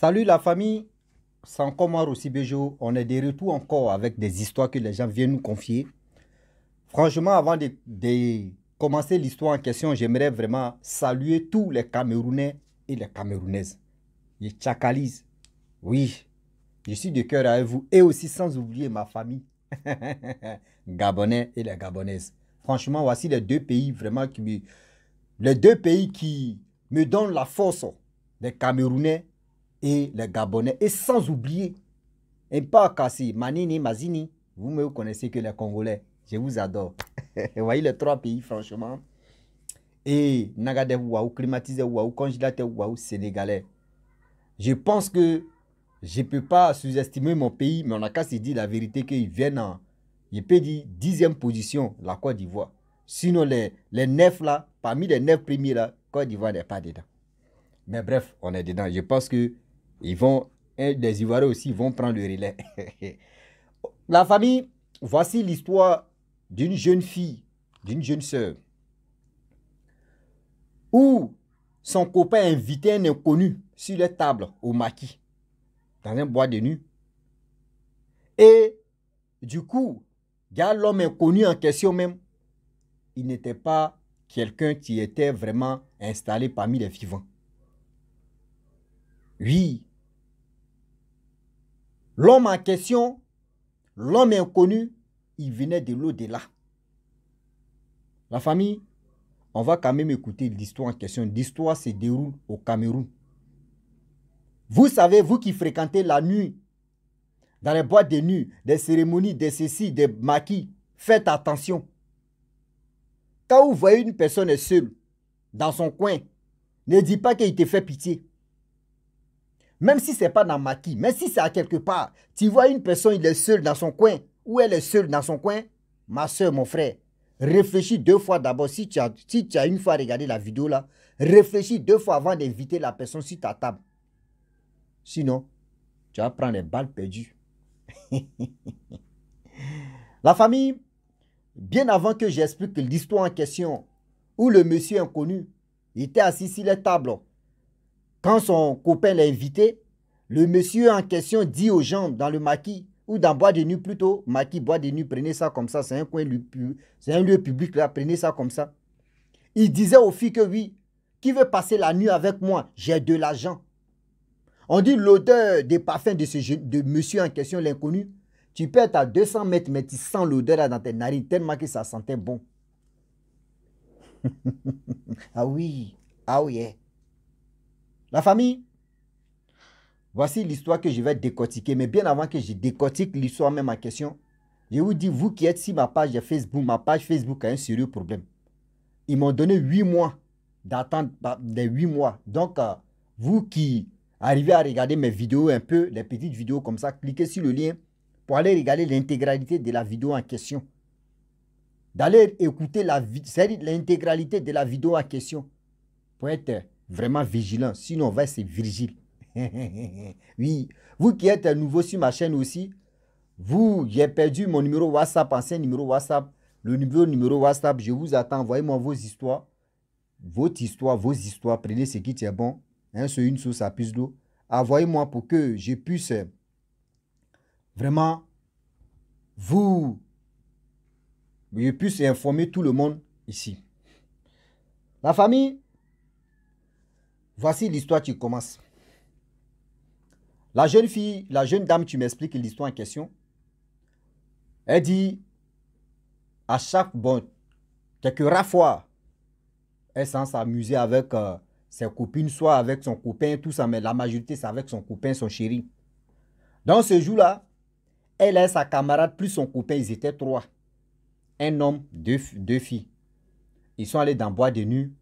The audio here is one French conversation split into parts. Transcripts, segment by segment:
Salut la famille, c'est encore moi Rossi Bejo. On est de retour encore avec des histoires que les gens viennent nous confier. Franchement, avant de commencer l'histoire en question, j'aimerais vraiment saluer tous les Camerounais et les Camerounaises. Les Tchakalis, oui, je suis de cœur avec vous. Et aussi sans oublier ma famille, Gabonais et les Gabonaises. Franchement, voici les deux pays qui me donnent la force, les Camerounais et les Gabonais. Et sans oublier, et pas Kassi, Manini, Mazini, vous me connaissez que les Congolais. Je vous adore. Vous voyez les trois pays, franchement. Et Nagade Waou, climatisé Waou, congélateur Waou, sénégalais. Je pense que je ne peux pas sous-estimer mon pays, mais on a qu'à se dire la vérité qu'ils viennent en, je peux dire, 10e position, la Côte d'Ivoire. Sinon, les 9 là, parmi les 9 premiers là, Côte d'Ivoire n'est pas dedans. Mais bref, on est dedans. Je pense que les Ivoiriens aussi vont prendre le relais. La famille, voici l'histoire d'une jeune fille, d'une jeune sœur, où son copain invitait un inconnu sur la table au maquis, dans un bois de nuit. Et du coup, l'homme inconnu en question même, il n'était pas quelqu'un qui était vraiment installé parmi les vivants. Oui. L'homme en question, l'homme inconnu, il venait de l'au-delà. La famille, on va quand même écouter l'histoire en question. L'histoire se déroule au Cameroun. Vous savez, vous qui fréquentez la nuit, dans les boîtes de nuit, des cérémonies, des cécis, des maquis, faites attention. Quand vous voyez une personne seule, dans son coin, ne dites pas qu'il te fait pitié. Même si ce n'est pas dans le maquis, même si c'est à quelque part, tu vois une personne, il est seul dans son coin, ou elle est seule dans son coin, ma soeur, mon frère, réfléchis 2 fois d'abord. Si tu as une fois regardé la vidéo là, réfléchis 2 fois avant d'inviter la personne sur ta table. Sinon, tu vas prendre les balles perdues. La famille, bien avant que j'explique l'histoire en question, où le monsieur inconnu était assis sur la table, quand son copain l'a invité, le monsieur en question dit aux gens dans le maquis, ou dans bois de nuit plutôt, maquis, bois de nuit, prenez ça comme ça, c'est un lieu public là, prenez ça comme ça. Il disait aux filles que oui, qui veut passer la nuit avec moi, j'ai de l'argent. On dit l'odeur des parfums de monsieur en question, l'inconnu, tu peux être à 200 mètres, mais tu sens l'odeur là dans tes narines, tellement que ça sentait bon. Ah oui, ah oui. La famille, voici l'histoire que je vais décortiquer. Mais bien avant que je décortique l'histoire même en question, je vous dis, vous qui êtes sur ma page Facebook a un sérieux problème. Ils m'ont donné 8 mois d'attente, des 8 mois. Donc, vous qui arrivez à regarder mes vidéos un peu, les petites vidéos comme ça, cliquez sur le lien pour aller regarder l'intégralité de la vidéo en question. D'aller écouter l'intégralité de la vidéo en question pour être vraiment vigilant. Sinon, on va c'est Virgile. Oui, vous qui êtes nouveau sur ma chaîne aussi, j'ai perdu mon numéro WhatsApp, ancien numéro WhatsApp, le numéro WhatsApp, je vous attends, envoyez-moi vos histoires, vos histoires, prenez ce qui est bon, hein, sur une source à plus d'eau, envoyez-moi pour que je puisse vraiment je puisse informer tout le monde ici. La famille, voici l'histoire qui commence. La jeune dame, tu m'expliques l'histoire en question. Elle dit, à quelques rares fois, elle s'en s'amuser avec ses copines, soit avec son copain, tout ça, mais la majorité, c'est avec son copain, son chéri. Dans ce jour-là, elle et sa camarade, plus son copain, ils étaient 3. Un homme, 2 filles. Ils sont allés dans le bois de nuit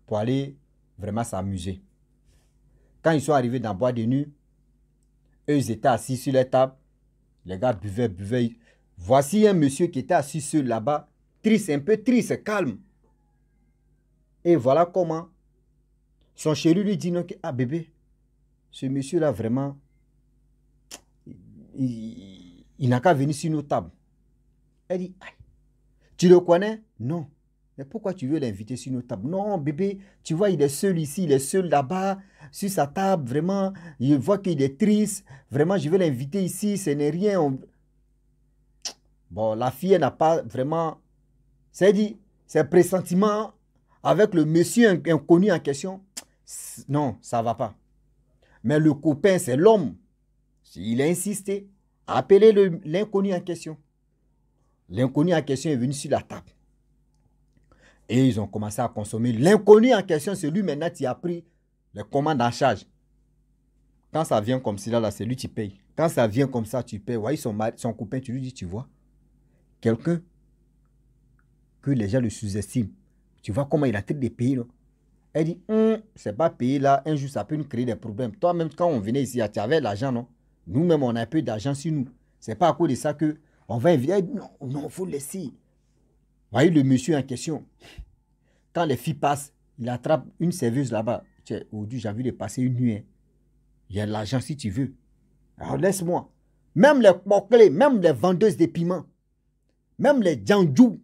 pour aller vraiment s'amuser. Quand ils sont arrivés dans le bois de nuit, eux, ils étaient assis sur la table. Les gars buvaient. Voici un monsieur qui était assis seul là-bas, triste, un peu triste, calme. Et voilà comment son chéri lui dit, non, ah bébé, ce monsieur-là vraiment, il n'a qu'à venir sur nos tables. Elle dit, tu le connais? Non. Mais pourquoi tu veux l'inviter sur notre table? Non, bébé, tu vois, il est seul ici, il est seul là-bas, sur sa table, vraiment, je vois qu'il est triste, vraiment, je veux l'inviter ici, ce n'est rien. Bon, la fille, elle n'a pas vraiment, c'est-à-dire, ses pressentiments avec le monsieur inconnu en question, non, ça ne va pas. Mais le copain, c'est l'homme. Il a insisté à appeler l'inconnu en question. L'inconnu en question est venu sur la table. Et ils ont commencé à consommer. L'inconnu en question, c'est lui maintenant qui a pris les commandes en charge. Quand ça vient comme cela, là, c'est lui qui paye. Quand ça vient comme ça, tu payes. Ouais, son copain, tu lui dis, tu vois, quelqu'un que les gens le sous-estiment. Tu vois comment il a traité des pays, non? Elle dit, c'est pas payé là, un jour ça peut nous créer des problèmes. Toi-même, quand on venait ici, tu avais l'argent, non? Nous-mêmes, on a un peu d'argent sur nous. C'est pas à cause de ça que on va inviter. Non, non, il faut laisser. Vous voyez le monsieur en question. Quand les filles passent, il attrape une serveuse là-bas. Aujourd'hui, j'ai envie de passer une nuit. Hein. Il y a de l'argent si tu veux. Alors laisse-moi. Même les porclés, même les vendeuses de piments, même les djandjou,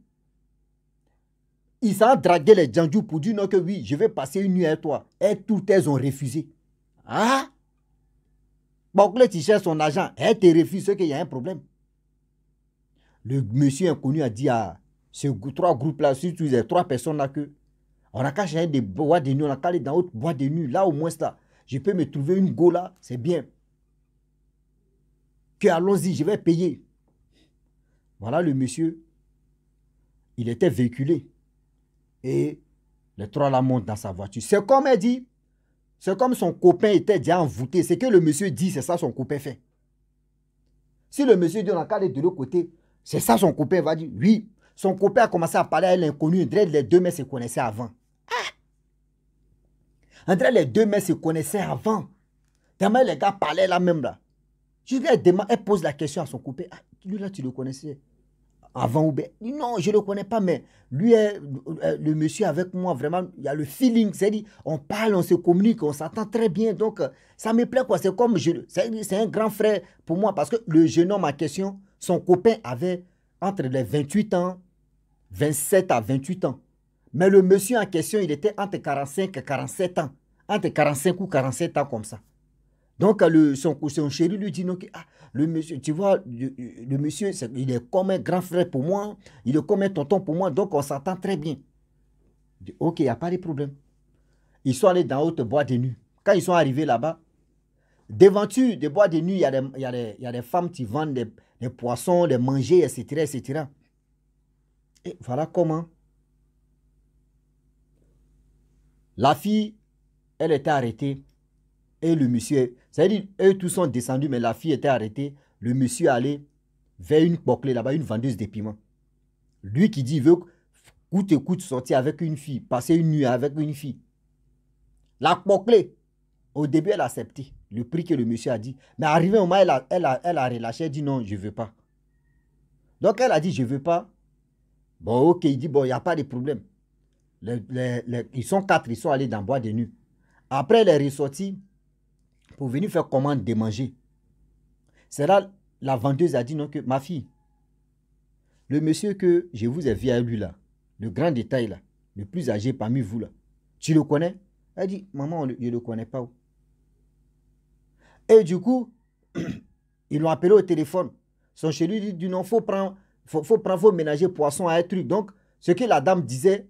ils s'en dragué les djandjou pour dire non que oui, je vais passer une nuit avec toi. Et toutes elles ont refusé. Ah? Porclé, tu cherches son argent. Elle te refuse, c'est qu'il y a un problème. Le monsieur inconnu a dit à ces trois groupes-là, surtout les trois personnes-là, que on a qu'à changer des boîtes de nuit, on a qu'à aller dans d'autres boîtes de nuit. Là, au moins, là, je peux me trouver une go là, c'est bien. Que allons-y, je vais payer. Voilà le monsieur. Il était véhiculé. Et les trois là montent dans sa voiture. C'est comme elle dit, c'est comme son copain était déjà envoûté. C'est que le monsieur dit, c'est ça son copain fait. Si le monsieur dit, on a qu'à aller de l'autre côté, c'est ça son copain va dire, oui. Son copain a commencé à parler à l'inconnu. Les deux mecs se connaissaient avant. Entre les deux mecs se connaissaient avant. Tellement les gars parlaient là même là. Elle pose la question à son copain. Ah, lui là, tu le connaissais avant ou bien? Non, je ne le connais pas, mais lui est le monsieur avec moi, vraiment, il y a le feeling. C'est-à-dire, on parle, on se communique, on s'entend très bien. Donc, ça me plaît quoi. C'est comme, c'est un grand frère pour moi parce que le jeune homme en question, son copain avait entre les 28 ans, 27 à 28 ans. Mais le monsieur en question, il était entre 45 et 47 ans. Entre 45 ou 47 ans comme ça. Donc, son chéri lui dit, non, ah, le monsieur, tu vois, le monsieur, il est comme un grand frère pour moi, il est comme un tonton pour moi, donc on s'entend très bien. Dit, ok, il n'y a pas de problème. Ils sont allés dans haute boîte de nuit. Quand ils sont arrivés là-bas, devanture des boîtes de nuit, il y a des femmes qui vendent des poissons, des manger, etc., etc. Et voilà comment la fille, elle était arrêtée. Et le monsieur, c'est-à-dire, eux tous sont descendus, mais la fille était arrêtée. Le monsieur allait vers une porclée là-bas, une vendeuse de piments. Lui qui dit, il veut coûte et coûte sortir avec une fille, passer une nuit avec une fille. La porclée, au début, elle a accepté le prix que le monsieur a dit. Mais arrivé au moment, elle a relâché, elle dit non, je ne veux pas. Donc, elle a dit, je ne veux pas. Bon, ok, il dit, bon, il n'y a pas de problème. Ils sont quatre, ils sont allés dans le bois de nuit. Après, elle est ressortie pour venir faire commande de manger. C'est là, la vendeuse a dit non, que ma fille, le monsieur que je vous ai vu à lui là, le grand détail là, le plus âgé parmi vous là, tu le connais? Elle dit, maman, je ne le connais pas. Et du coup, ils l'ont appelé au téléphone. Son chéri lui dit non, faut ménager poisson à un truc. Donc, ce que la dame disait,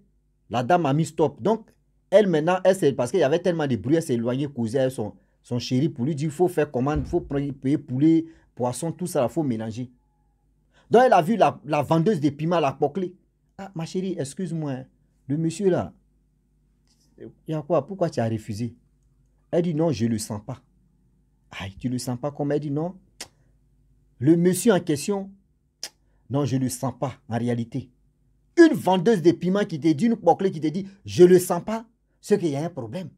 la dame a mis stop. Donc, elle maintenant, parce qu'il y avait tellement de bruit, elle s'est éloignée, causée avec son chéri pour lui dire, il faut faire commande, il faut payer poulet, poisson, tout ça, il faut mélanger. Donc, elle a vu la vendeuse de piments, la porclée. Ah, ma chérie, excuse-moi, hein, le monsieur là, il y a quoi? Pourquoi tu as refusé? Elle dit non, je ne le sens pas. Aïe, tu ne le sens pas comme elle dit non? Le monsieur en question, non, je ne le sens pas en réalité. Une vendeuse de piments qui te dit, une porclée qui te dit, je ne le sens pas, c'est qu'il y a un problème.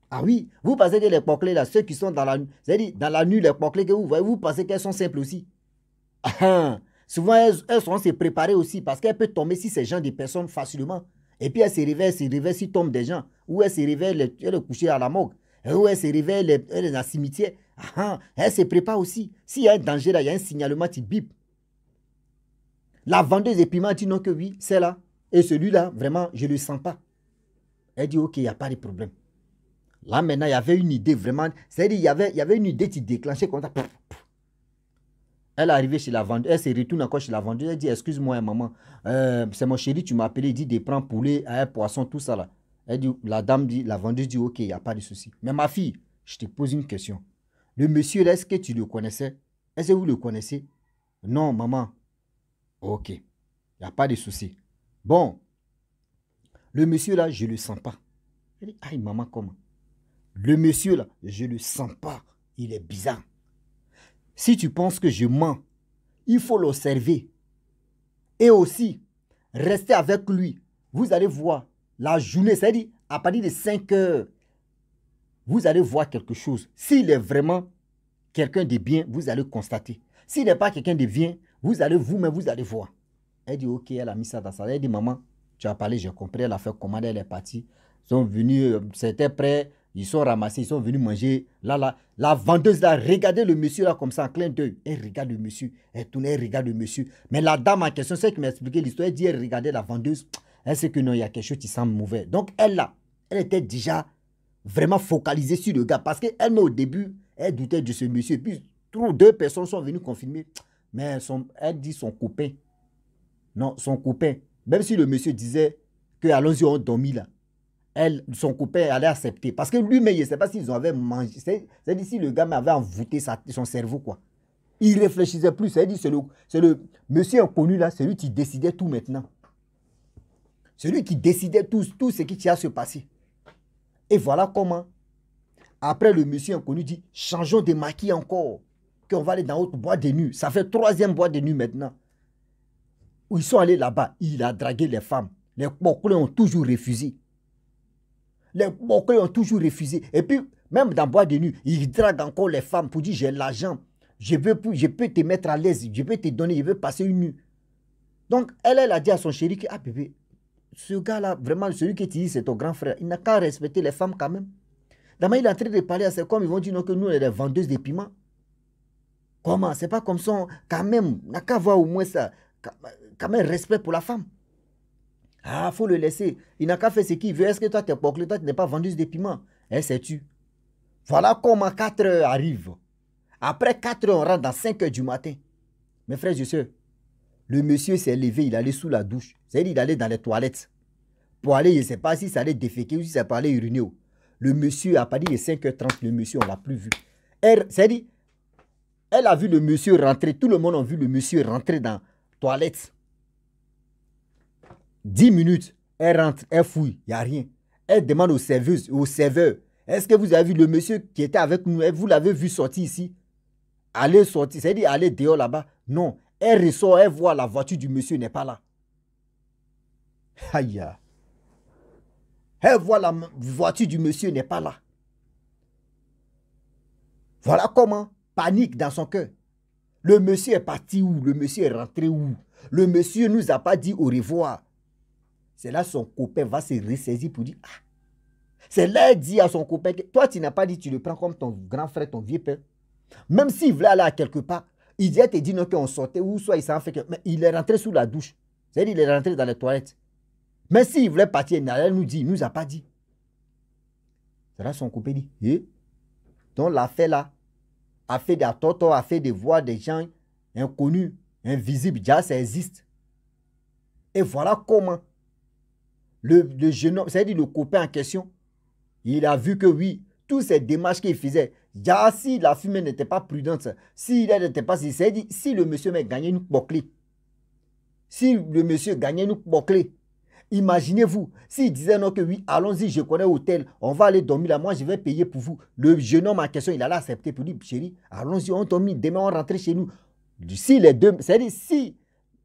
Ah oui, vous pensez que les porclés là, ceux qui sont dans la nuit, c'est-à-dire dans la nuit, les porclés que vous voyez, vous pensez qu'elles sont simples aussi. Ah, souvent, elles sont se préparer aussi parce qu'elles peuvent tomber sur ces gens de personnes facilement. Et puis, elles se réveillent s'ils tombent des gens. Ou elles se réveillent, elles sont couchées à la morgue. Ou elles se réveillent, elles sont dans le cimetière. Ah, elles se préparent aussi. S'il y a un danger là, il y a un signalement qui bip. La vendeuse de piments dit non que oui, c'est là. Et celui-là, vraiment, je ne le sens pas. Elle dit, ok, il n'y a pas de problème. Là, maintenant, il y avait une idée vraiment. C'est-à-dire, il y avait une idée qui déclenchait comme ça. Elle est arrivée chez la vendeuse. Elle se retourne encore chez la vendeuse. Elle dit, excuse-moi, maman. C'est mon chéri, tu m'as appelé. Il dit de prendre poulet, un poisson, tout ça là. Elle dit, la vendeuse dit, ok, il n'y a pas de souci. Mais ma fille, je te pose une question. Le monsieur, est-ce que tu le connaissais? Est-ce que vous le connaissez? Non, maman. Ok, il n'y a pas de souci. Bon, le monsieur là, je ne le sens pas. Elle dit, aïe, maman, comment? Le monsieur là, je ne le sens pas. Il est bizarre. Si tu penses que je mens, il faut l'observer. Et aussi, rester avec lui. Vous allez voir la journée, c'est-à-dire à partir de 5 heures, vous allez voir quelque chose. S'il est vraiment quelqu'un de bien, vous allez constater. S'il n'est pas quelqu'un de bien, vous allez vous-même, vous allez voir. Elle dit, ok, elle a mis ça dans sa... Elle dit, maman, tu as parlé, j'ai compris, elle a fait commander, elle est partie. Ils sont venus, c'était prêt, ils sont ramassés, ils sont venus manger. Là, la vendeuse là, regardez le monsieur là comme ça, en clin d'œil. Elle regarde le monsieur, elle tourne, elle regarde le monsieur. Mais la dame en question, c'est qui m'a expliqué l'histoire, elle dit, elle regardait la vendeuse. Elle sait que non, il y a quelque chose qui semble mauvais. Donc elle là, elle était déjà vraiment focalisée sur le gars. Parce qu'elle, au début, elle doutait de ce monsieur. Puis, deux personnes sont venues confirmer. Mais elle dit son copain. Non, son copain. Même si le monsieur disait que allons-y, on dormit là. Son copain allait accepter. Parce que lui-même, je ne sais pas s'ils avaient mangé. C'est d'ici le gars m'avait envoûté son cerveau, quoi. Il réfléchissait plus. C'est le monsieur inconnu là, c'est lui qui décidait tout maintenant. C'est lui qui décidait tout ce qui a se passer. Et voilà comment, après le monsieur inconnu dit, changeons de maquis encore, qu'on va aller dans autre boîte de nuit. Ça fait 3e boîte de nuit maintenant. Où ils sont allés là-bas, il a dragué les femmes. Les boclés ont toujours refusé. Les boclés ont toujours refusé. Et puis, même dans boîte de nuit, il drague encore les femmes pour dire, j'ai l'argent, je peux te mettre à l'aise, je peux te donner, je veux passer une nuit. Donc, elle a dit à son chéri que, ah bébé, ce gars-là, vraiment, celui qui te dit c'est ton grand frère, il n'a qu'à respecter les femmes quand même. D'abord, il est en train de parler à ses comme ils vont dire non, que nous, on est des vendeuses de piments. Comment? C'est pas comme ça, quand même, il n'a qu'à avoir au moins ça, quand même respect pour la femme. Ah, il faut le laisser. Il n'a qu'à faire ce qu'il veut. Est-ce que toi, tu es bouclé, toi, tu n'es pas vendeuse de piments? Elle sais-tu? Voilà comment 4 heures arrivent. Après 4 heures, on rentre dans 5 heures du matin. Mes frères et sœurs, le monsieur s'est levé, il allait sous la douche. C'est-à-dire, il allait dans les toilettes. Pour aller, je ne sais pas si ça allait déféquer ou si ça allait uriner. Le monsieur, à partir de 5h30, le monsieur, on ne l'a plus vu. C'est-à-dire, elle a vu le monsieur rentrer. Tout le monde a vu le monsieur rentrer dans la toilette. 10 minutes, elle rentre, elle fouille, il n'y a rien. Elle demande au serveur, est-ce que vous avez vu le monsieur qui était avec nous, vous l'avez vu sortir ici? Allez sortir, c'est-à-dire aller dehors là-bas. Non, elle ressort, elle voit la voiture du monsieur n'est pas là. Aïe. Elle voit la voiture du monsieur n'est pas là. Voilà comment, panique dans son cœur. Le monsieur est parti où? Le monsieur est rentré où? Le monsieur ne nous a pas dit au revoir. C'est là son copain va se ressaisir pour dire, ah. C'est là qu'il dit à son copain que toi, tu n'as pas dit, tu le prends comme ton grand frère, ton vieux père. Même s'il voulait aller à quelque part, il te dit non qu'on sortait ou soit il s'en fait que... Mais il est rentré sous la douche. C'est-à-dire qu'il est rentré dans les toilettes. Mais s'il voulait partir, il nous dit, il ne nous a pas dit. C'est là son copain dit, eh? Donc l'affaire là, a fait des tortos, a fait des voix des gens inconnus, invisibles, déjà ça existe. Et voilà comment le jeune homme, c'est-à-dire le copain en question, il a vu que oui, toutes ces démarches qu'il faisait, déjà si la fumée n'était pas prudente, si elle n'était pas, c'est-à-dire si le monsieur m'a gagné une bouclée, si le monsieur gagnait une bouclée, imaginez-vous, s'il disait non que oui, allons-y, je connais l'hôtel, on va aller dormir là, moi je vais payer pour vous. Le jeune homme en question, il allait accepter pour dire, chérie, allons-y, on dormit, demain on rentre chez nous. Si les deux, c'est-à-dire si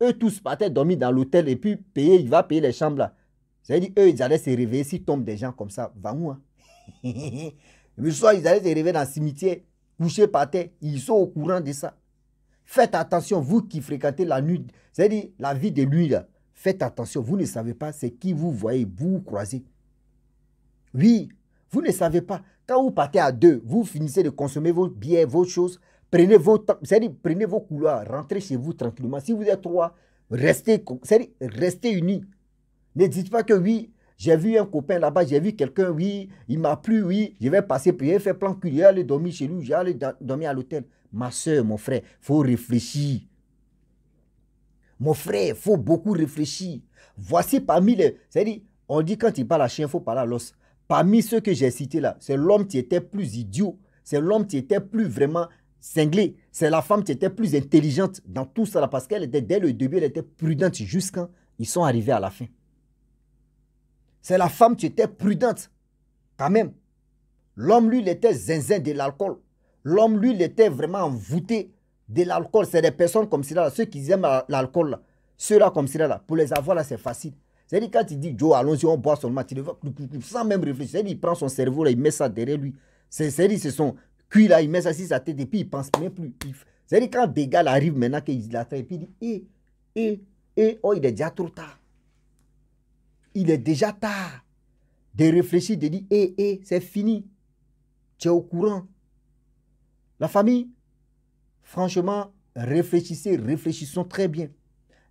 eux tous partaient dormir dans l'hôtel et puis payer, il va payer les chambres là. C'est-à-dire eux, ils allaient se réveiller, s'ils tombent des gens comme ça, va où hein? Le soir, ils allaient se réveiller dans le cimetière, coucher par terre, ils sont au courant de ça. Faites attention, vous qui fréquentez la nuit, c'est-à-dire la vie de nuit là. Faites attention, vous ne savez pas c'est qui vous voyez, vous croisez. Oui, vous ne savez pas. Quand vous partez à 2, vous finissez de consommer vos bières, vos choses, prenez vos couloirs, rentrez chez vous tranquillement. Si vous êtes 3, restez unis. Ne dites pas que oui, j'ai vu un copain là-bas, j'ai vu quelqu'un, oui, il m'a plu, oui, je vais passer, puis il fait plan cul, il aller dormir chez lui, j'ai aller dormir à l'hôtel. Ma soeur, mon frère, il faut réfléchir. Mon frère, il faut beaucoup réfléchir. Voici parmi les... C'est-à-dire, on dit quand il parle à chien, il faut parler à l'os. Parmi ceux que j'ai cités là, c'est l'homme qui était plus idiot. C'est l'homme qui était plus vraiment cinglé. C'est la femme qui était plus intelligente dans tout ça là, parce qu'elle était, dès le début, elle était prudente jusqu'à ils sont arrivés à la fin. C'est la femme qui était prudente, quand même. L'homme, lui, il était zinzin de l'alcool. L'homme, lui, il était vraiment envoûté de l'alcool. C'est des personnes comme cela, ceux qui aiment l'alcool, ceux-là comme cela, pour les avoir, là, c'est facile. C'est-à-dire, quand il dit, Joe, allons-y, on boit seulement, il va, sans même réfléchir. C'est-à-dire, il prend son cerveau, là, il met ça derrière lui. C'est-à-dire, c'est son cul, là, il met ça sur sa tête, et puis il ne pense même plus. C'est-à-dire, quand des gars arrivent maintenant, qu'il l'attrape, et puis il dit, oh, il est déjà trop tard. Il est déjà tard de réfléchir, de dire, c'est fini. Tu es au courant. La famille, franchement, réfléchissons très bien.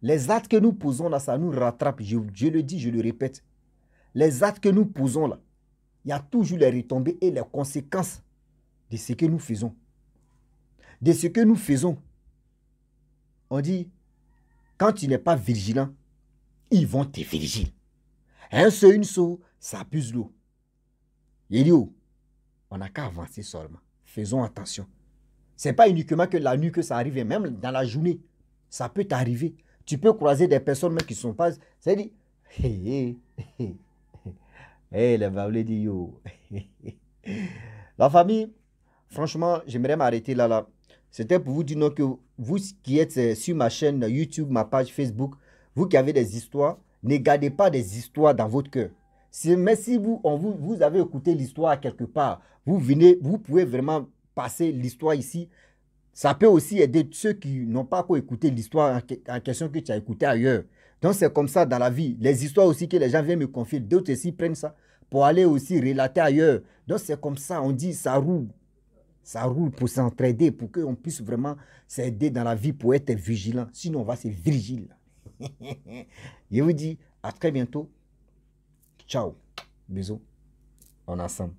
Les actes que nous posons là, ça nous rattrape. Je le dis, je le répète. Les actes que nous posons là, il y a toujours les retombées et les conséquences de ce que nous faisons. De ce que nous faisons. On dit, quand tu n'es pas vigilant, ils vont te vigiler. Un seul, une seau, ça abuse l'eau. Il dit, on n'a qu'à avancer seulement. Faisons attention. Ce n'est pas uniquement que la nuit que ça arrive, même dans la journée, ça peut t'arriver. Tu peux croiser des personnes même qui ne sont pas... C'est-à-dire, les baoulés dit yo. La famille, franchement, j'aimerais m'arrêter là. C'était pour vous dire non, que vous qui êtes sur ma chaîne YouTube, ma page Facebook, vous qui avez des histoires, ne gardez pas des histoires dans votre cœur. Mais si vous avez écouté l'histoire quelque part, vous pouvez vraiment passer l'histoire ici. Ça peut aussi aider ceux qui n'ont pas encore écouté l'histoire en question que tu as écouté ailleurs. Donc c'est comme ça dans la vie. Les histoires aussi que les gens viennent me confier, d'autres aussi prennent ça pour aller aussi relater ailleurs. Donc c'est comme ça, on dit ça roule. Ça roule pour s'entraider, pour qu'on puisse vraiment s'aider dans la vie, pour être vigilant. Sinon on va se vigiler. Je vous dis à très bientôt. Ciao. Bisous. On est ensemble.